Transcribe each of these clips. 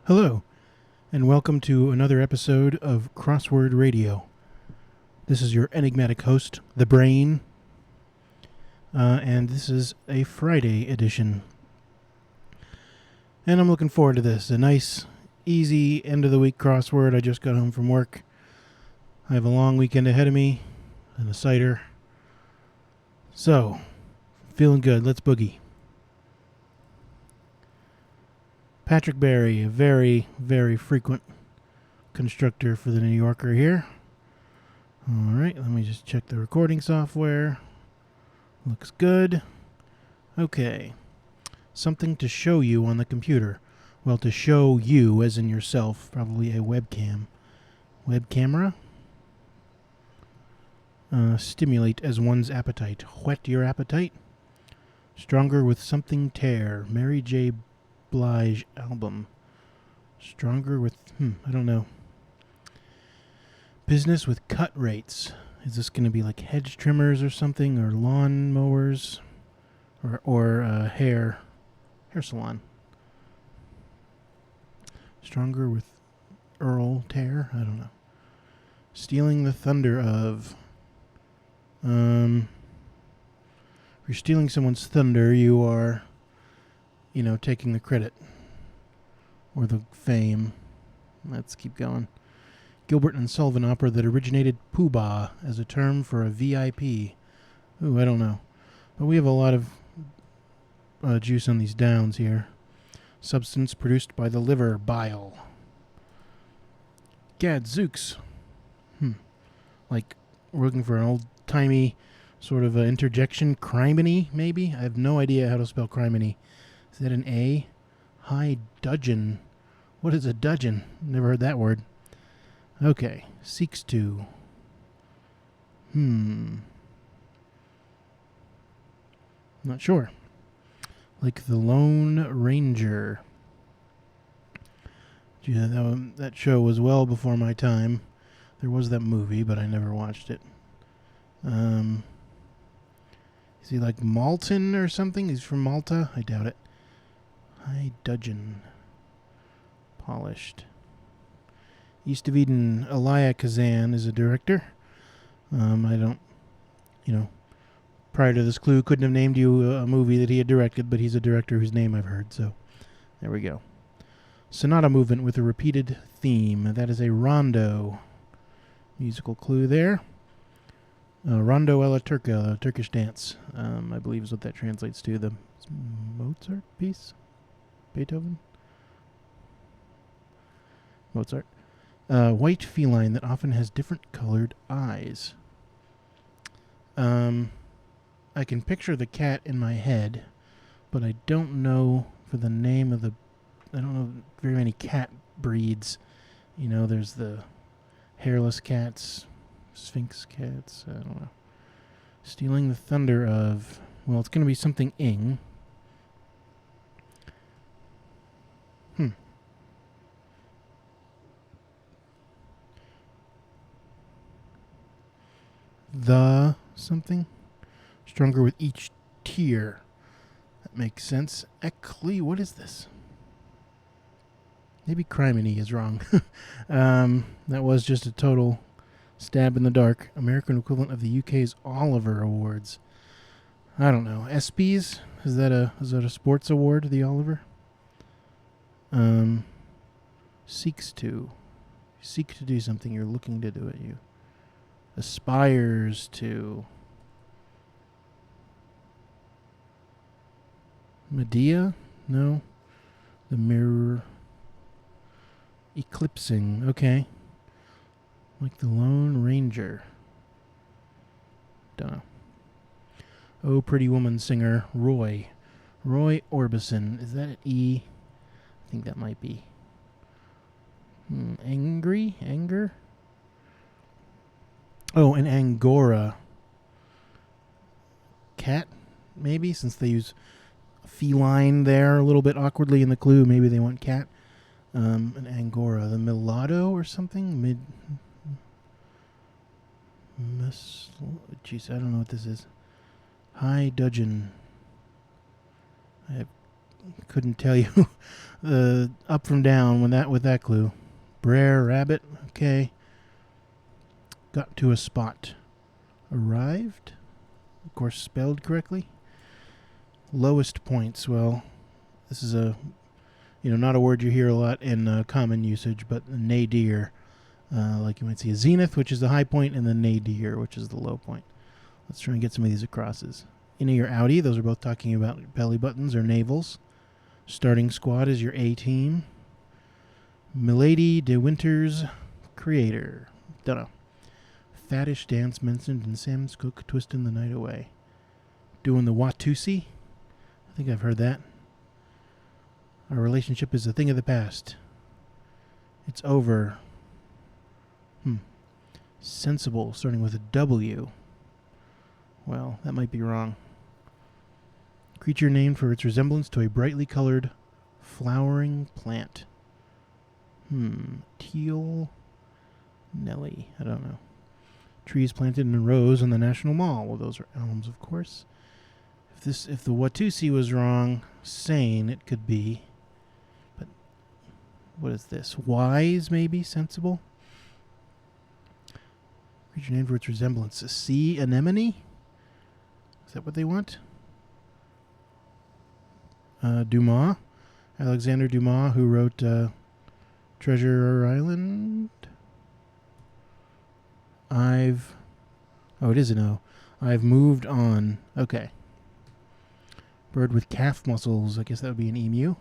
Hello, and welcome to another episode of Crossword Radio. This is your enigmatic host, The Brain, and this is a Friday edition. And I'm looking forward to this. A nice, easy end-of-the-week crossword. I just got home from work. I have a long weekend ahead of me, and a cider. So, feeling good. Let's boogie. Patrick Barry, a very, very frequent constructor for the New Yorker here. Alright, let me just check the recording software. Looks good. Okay. Something to show you on the computer. Well, to show you, as in yourself, probably a webcam. Web camera? Stimulate as one's appetite. Whet your appetite. Stronger with something tear. Mary J. Blige album. Stronger with, I don't know. Business with cut rates. Is this going to be like hedge trimmers or something, or lawn mowers, or hair salon? Stronger with Earl Tear? I don't know. Stealing the thunder of. If you're stealing someone's thunder, you are, taking the credit or the fame. Let's keep going. Gilbert and Sullivan opera that originated poobah as a term for a VIP. Ooh, I don't know. But we have a lot of juice on these downs here. Substance produced by the liver, bile. Gadzooks. Like, we're looking for an old-timey sort of interjection. Criminy, maybe? I have no idea how to spell criminy. Is that an A? High dudgeon. What is a dudgeon? Never heard that word. Okay. Seeks to. Not sure. Like the Lone Ranger. Yeah, that show was well before my time. There was that movie, but I never watched it. Is he like Malton or something? He's from Malta? I doubt it. High dudgeon. Polished. East of Eden, Elia Kazan is a director. I don't, prior to this clue, couldn't have named you a movie that he had directed, but he's a director whose name I've heard, so there we go. Sonata movement with a repeated theme. That is a rondo. Musical clue there. Rondo alla Turca, a Turkish dance, I believe is what that translates to. The Mozart piece? Beethoven? Mozart. White feline that often has different colored eyes. I can picture the cat in my head, but I don't know for the name of I don't know very many cat breeds. There's the hairless cats, sphinx cats, I don't know. Stealing the thunder of, well, it's going to be something ing. The something? Stronger with each tier. That makes sense. Ecli, what is this? Maybe criminy is wrong. That was just a total stab in the dark. American equivalent of the UK's Oliver Awards. I don't know. ESPYs? Is that a sports award, the Oliver? Seeks to. Seek to do something. You're looking to do it. You aspires to. Medea? No. The mirror. Eclipsing. Okay. Like the Lone Ranger. Dunno. Oh, Pretty Woman singer, Roy. Roy Orbison. Is that an E? I think that might be. Angry? Anger? Oh, an Angora. Cat, maybe, since they use feline there a little bit awkwardly in the clue. Maybe they want cat. An Angora. The mulatto or something? Jeez, I don't know what this is. High dudgeon. I have couldn't tell you up from down with that clue. Brer Rabbit. Okay. Got to a spot. Arrived. Of course, spelled correctly. Lowest points. Well, this is not a word you hear a lot in common usage, but nadir. Like you might see a zenith, which is the high point, and the nadir, which is the low point. Let's try and get some of these acrosses. Innie or outie, those are both talking about belly buttons or navels. Starting squad is your A team. Milady de Winter's creator. Dunno. Faddish dance mentioned in Sam's Cook Twisting the Night Away. Doing the Watusi. I think I've heard that. Our relationship is a thing of the past. It's over. Sensible, starting with a W. Well, that might be wrong. Creature named for its resemblance to a brightly colored flowering plant. Teal Nelly. I don't know. Trees planted in rows on the National Mall. Well, those are elms, of course. If the Watusi was wrong, sane it could be. But what is this? Wise, maybe? Sensible? Creature named for its resemblance. A sea anemone? Is that what they want? Dumas. Alexander Dumas, who wrote Treasure Island. It is an O. I've moved on. Okay. Bird with calf muscles. I guess that would be an emu.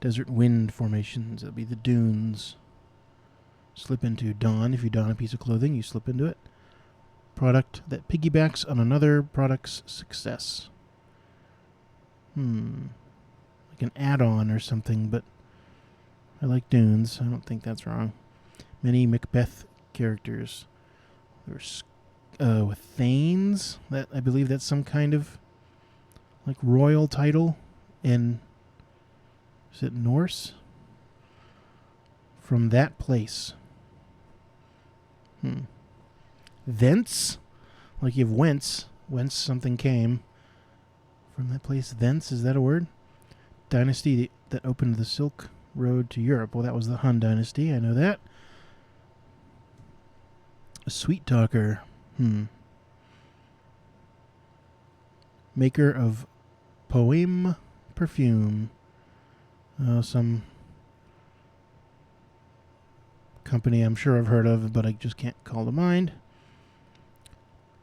Desert wind formations. That would be the dunes. Slip into don. If you don a piece of clothing, you slip into it. Product that piggybacks on another product's success. Like an add-on or something, but I like dunes. I don't think that's wrong. Many Macbeth characters. There's with Thanes. That I believe that's some kind of like royal title in, is it Norse? From that place. Thence, like you have whence something came. From that place, thence, is that a word? Dynasty that opened the Silk Road to Europe. Well, that was the Han Dynasty, I know that. A sweet talker. Maker of Poème perfume. Some company I'm sure I've heard of, but I just can't call to mind.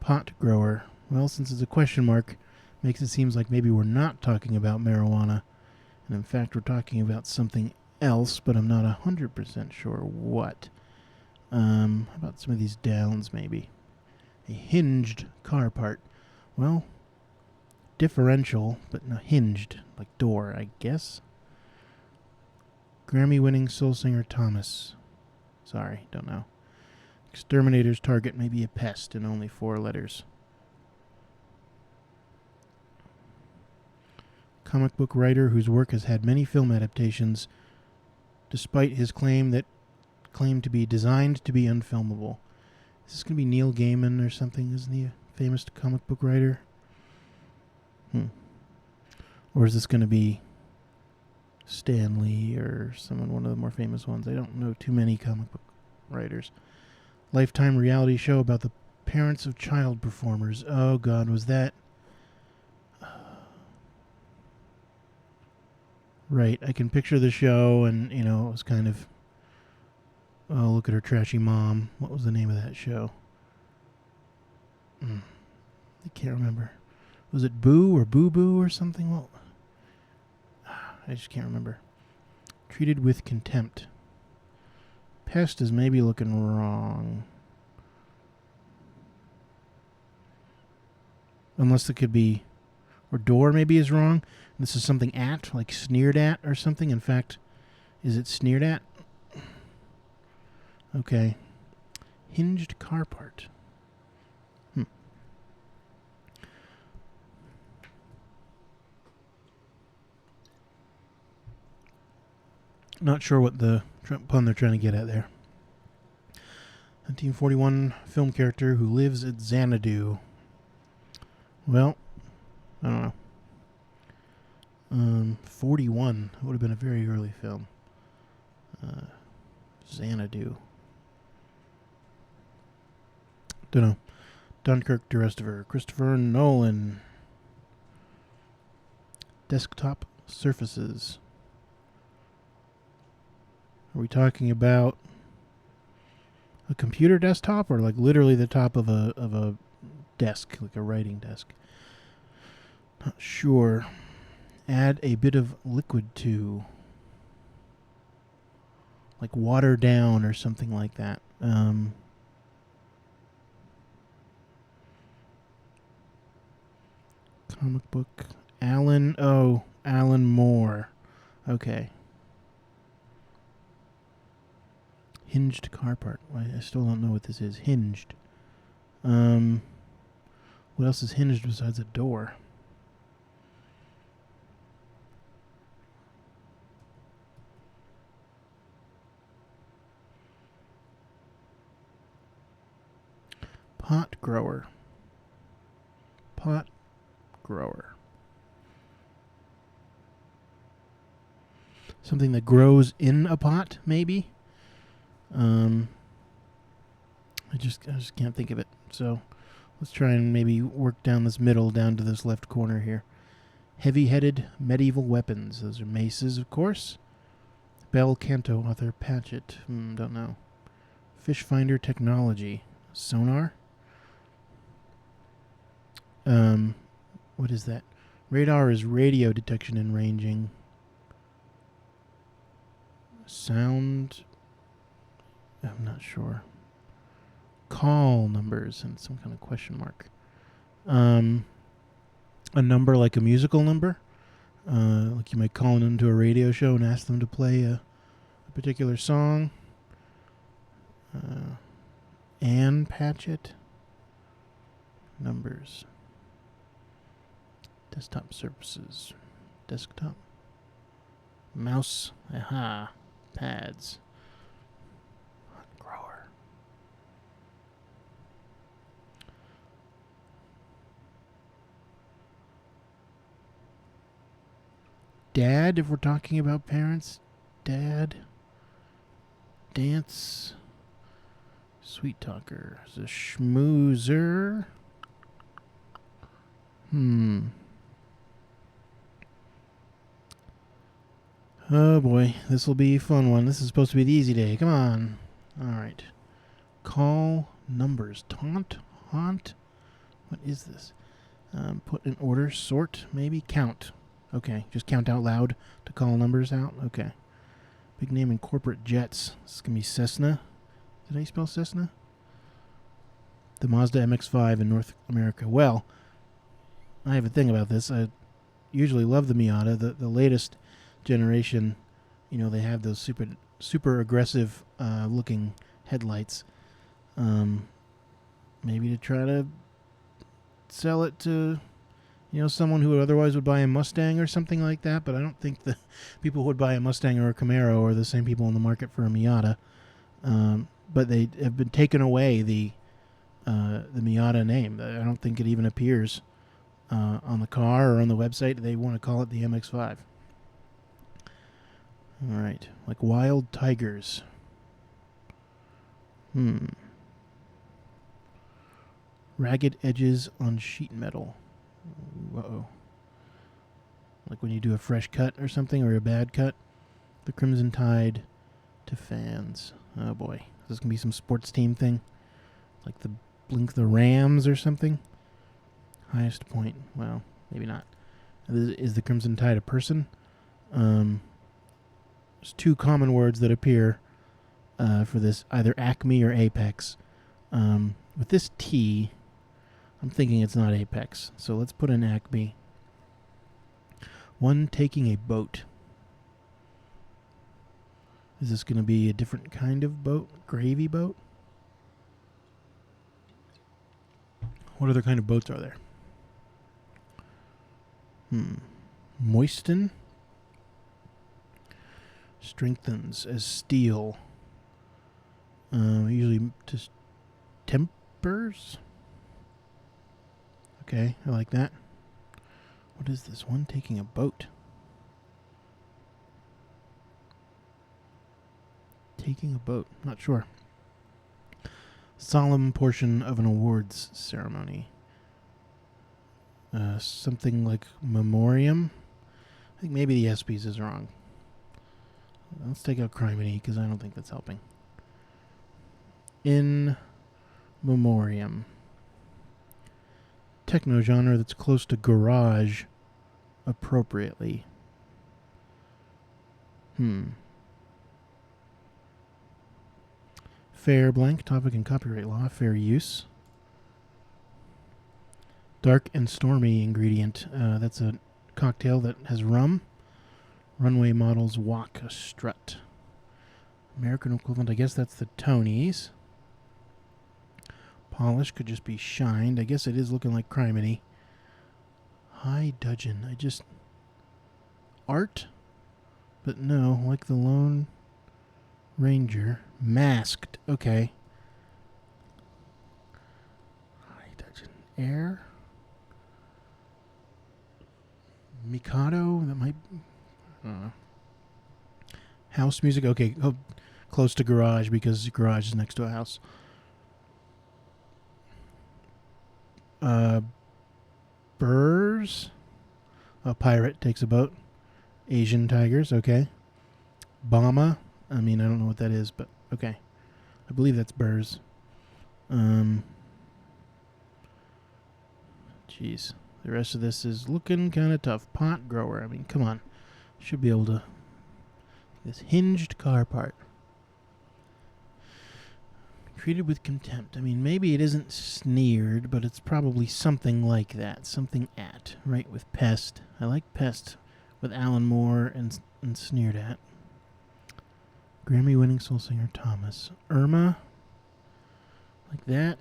Pot grower. Well, since it's a question mark, makes it seem like maybe we're not talking about marijuana. And in fact, we're talking about something else, but I'm not 100% sure what. How about some of these downs, maybe? A hinged car part. Well, differential, but not hinged, like door, I guess. Grammy-winning soul singer Thomas. Sorry, don't know. Exterminator's target may be a pest in only 4 letters. Comic book writer whose work has had many film adaptations, despite his claim to be designed to be unfilmable. Is this going to be Neil Gaiman or something? Isn't he a famous comic book writer? Or is this going to be Stan Lee or one of the more famous ones? I don't know too many comic book writers. Lifetime reality show about the parents of child performers. Oh God, was that... Right, I can picture the show, and, it was kind of... Oh, look at her trashy mom. What was the name of that show? I can't remember. Was it Boo or Boo Boo or something? Well, I just can't remember. Treated with contempt. Pest is maybe looking wrong. Unless it could be... Or door maybe is wrong. This is something at, like sneered at or something. In fact, is it sneered at? Okay. Hinged car part. Not sure what the pun they're trying to get at there. 1941 film character who lives at Xanadu. Well, I don't know. 41 would have been a very early film. Xanadu. Dunno. Dunkirk to Restiver. Christopher Nolan. Desktop surfaces. Are we talking about a computer desktop or like literally the top of a desk, like a writing desk? Not sure. Add a bit of liquid to, like water down or something like that. Comic book. Alan Moore. Okay. Hinged car part. I still don't know what this is. Hinged. What else is hinged besides a door? Pot grower. Pot grower. Something that grows in a pot, maybe? I just can't think of it. So let's try and maybe work down this middle, down to this left corner here. Heavy-headed medieval weapons. Those are maces, of course. Bel Canto author Patchett. Don't know. Fish finder technology. Sonar. What is that? Radar is radio detection and ranging. Sound. I'm not sure. Call numbers and some kind of question mark. A number like a musical number. Like you might call into a radio show and ask them to play a particular song. Ann Patchett. Numbers. Desktop surfaces. Desktop. Mouse. Aha. Pads. Hot grower. Dad, if we're talking about parents. Dad. Dance. Sweet talker. Is a schmoozer. Oh boy, this will be a fun one. This is supposed to be the easy day. Come on. Alright. Call numbers. Taunt? Haunt? What is this? Put in order. Sort? Maybe? Count. Okay, just count out loud to call numbers out? Okay. Big name in corporate jets. This is going to be Cessna. Did I spell Cessna? The Mazda MX-5 in North America. Well, I have a thing about this. I usually love the Miata. The latest generation, you know, they have those super aggressive looking headlights. Maybe to try to sell it to, you know, someone who otherwise would buy a Mustang or something like that. But I don't think the people who would buy a Mustang or a Camaro are the same people in the market for a Miata. But they have been taken away the Miata name. I don't think it even appears on the car or on the website. They want to call it the MX-5. All right, like wild tigers. Ragged edges on sheet metal. Uh-oh. Like when you do a fresh cut or something, or a bad cut. The Crimson Tide to fans. Oh boy, is this gonna be some sports team thing? Like the Blink the Rams or something? Highest point. Well, maybe not. Is the Crimson Tide a person? There's two common words that appear for this, either Acme or Apex. With this T, I'm thinking it's not Apex. So let's put in Acme. One taking a boat. Is this going to be a different kind of boat? Gravy boat? What other kind of boats are there? Moisten. Strengthens as steel. Usually just tempers. Okay, I like that. What is this? One taking a boat. taking a boat. Not sure. Solemn portion of an awards ceremony. Something like memoriam. I think maybe the ESPYs is wrong. Let's take out criminy because I don't think that's helping. In memoriam. Techno genre that's close to garage appropriately. Fair blank, topic and copyright law, fair use. Dark and stormy ingredient. That's a cocktail that has rum. Runway models walk a strut. American equivalent, I guess that's the Tonys. Polish could just be shined. I guess it is looking like criminy. High dudgeon. Art? But no, like the Lone Ranger. Masked. Okay. High dudgeon. Air? Mikado? That might... House music? Okay. Oh, close to garage because garage is next to a house. Burrs? A pirate takes a boat. Asian tigers, okay. Bama? I mean, I don't know what that is, but okay. I believe that's burrs. Jeez. The rest of this is looking kind of tough. Pot grower. I mean, come on. Should be able to... This hinged car part. Treated with contempt. I mean, maybe it isn't sneered, but it's probably something like that. Something at, right, with pest. I like pest with Alan Moore and sneered at. Grammy-winning soul singer Thomas. Irma. Like that.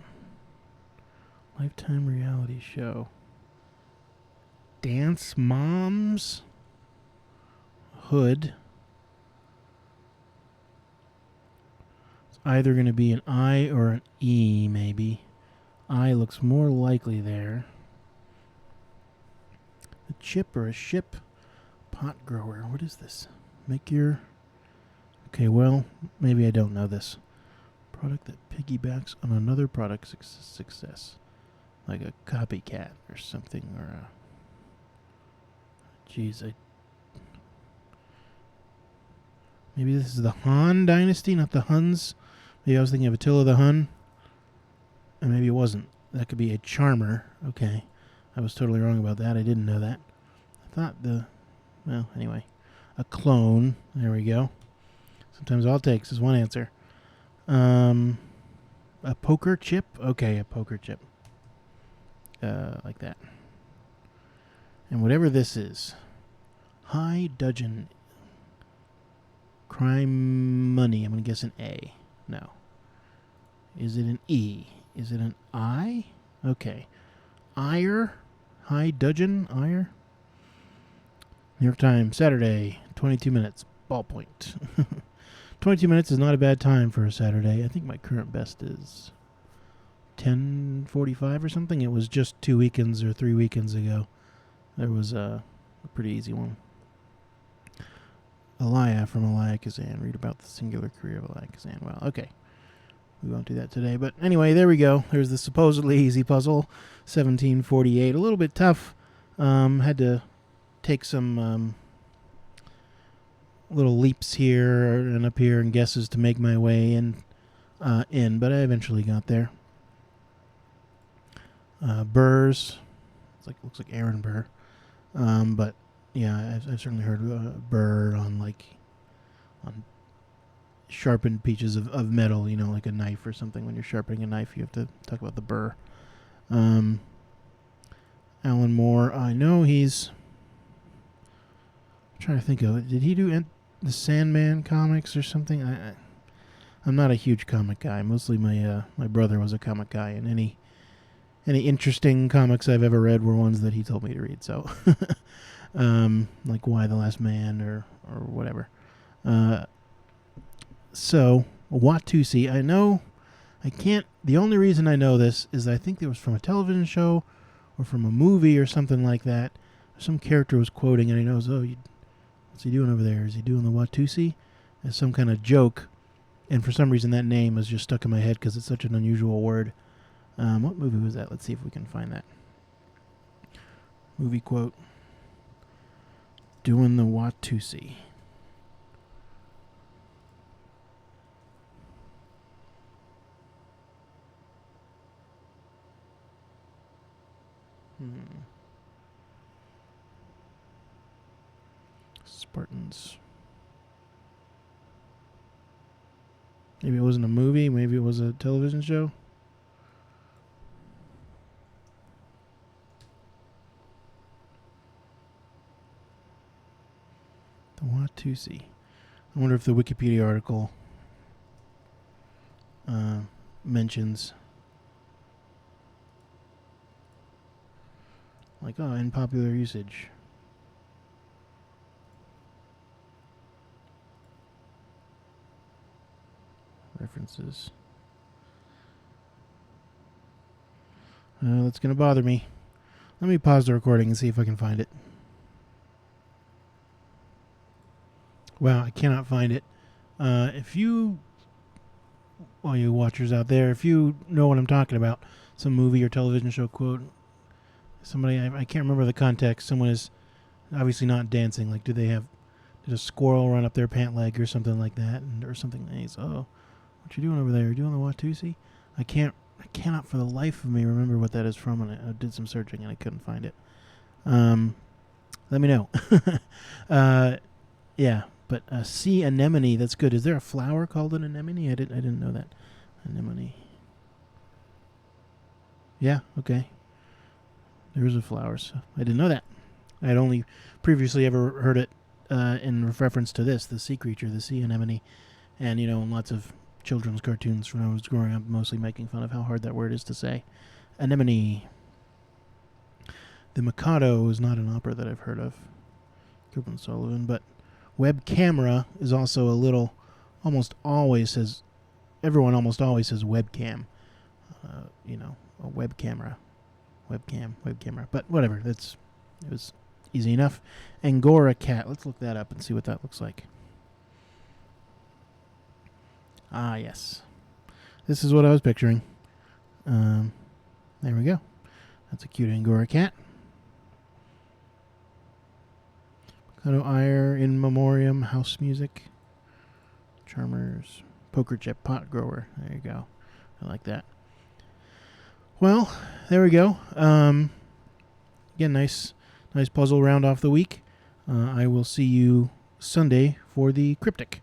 Lifetime reality show. Dance Moms. Hood. Either going to be an I or an E, maybe. I looks more likely there. A chip or a ship. Pot grower. What is this? Make your... Okay, well, maybe I don't know this. Product that piggybacks on another product's success. Like a copycat or something, or a... Jeez, maybe this is the Han dynasty, not the Huns. Maybe I was thinking of Attila the Hun. And maybe it wasn't. That could be a charmer. Okay. I was totally wrong about that. I didn't know that. I thought well, anyway. A clone. There we go. Sometimes all it takes is one answer. A poker chip? Okay, a poker chip. Like that. And whatever this is. High dudgeon. Crime money. I'm going to guess an A. No. Is it an E? Is it an I? Okay. Ire? High dudgeon? Ire? New York Times, Saturday, 22 minutes. Ballpoint. 22 minutes is not a bad time for a Saturday. I think my current best is 10:45 or something. It was just 2 weekends or 3 weekends ago. There was a pretty easy one. Elia from Elia Kazan. Read about the singular career of Elia Kazan. Well, okay. We won't do that today. But anyway, there we go. There's the supposedly easy puzzle. 1748. A little bit tough. Had to take some little leaps here and up here and guesses to make my way in. But I eventually got there. Burrs. Looks like Aaron Burr. But yeah, I've certainly heard Burr on sharpened pieces of metal, like a knife or something. When you're sharpening a knife, you have to talk about the burr. Alan Moore, I know he's... I'm trying to think of it. Did he do the Sandman comics or something? I'm not a huge comic guy. Mostly my brother was a comic guy, and any interesting comics I've ever read were ones that he told me to read. So, like Y the Last Man or whatever. So, Watusi, I know, I can't, the only reason I know this is I think it was from a television show or from a movie or something like that. Some character was quoting and he knows, what's he doing over there? Is he doing the Watusi? As some kind of joke. And for some reason, that name is just stuck in my head because it's such an unusual word. What movie was that? Let's see if we can find that. Movie quote. Doing the Watusi. Spartans. Maybe it wasn't a movie. Maybe it was a television show. The Watusi. I wonder if the Wikipedia article mentions, like, in popular usage. References. That's going to bother me. Let me pause the recording and see if I can find it. Wow, I cannot find it. If you, all you watchers out there, if you know what I'm talking about, some movie or television show quote, somebody, I can't remember the context, someone is obviously not dancing. Like, did a squirrel run up their pant leg or something like that? Or something nice. Oh, what you doing over there? You doing the Watusi? I cannot for the life of me remember what that is from, and I did some searching and I couldn't find it. Let me know. Yeah, but sea anemone, that's good. Is there a flower called an anemone? I didn't know that. Anemone. Yeah, okay. There's a flower, so I didn't know that. I had only previously ever heard it in reference to this, the sea creature, the sea anemone, and in lots of children's cartoons when I was growing up, mostly making fun of how hard that word is to say. Anemone. The Mikado is not an opera that I've heard of. Gilbert Sullivan, but web camera is also a little, everyone almost always says webcam. A web camera. Web camera. But whatever, it was easy enough. Angora cat, let's look that up and see what that looks like. Ah, yes. This is what I was picturing. There we go. That's a cute Angora cat. Mikado Ire, In Memoriam, House Music. Charmers. Poker chip pot grower. There you go. I like that. Well, there we go. Again, nice puzzle round off the week. I will see you Sunday for the cryptic.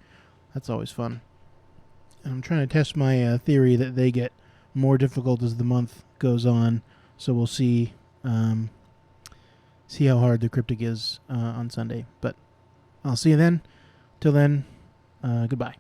That's always fun. And I'm trying to test my theory that they get more difficult as the month goes on. So we'll see how hard the cryptic is on Sunday. But I'll see you then. Till then, goodbye.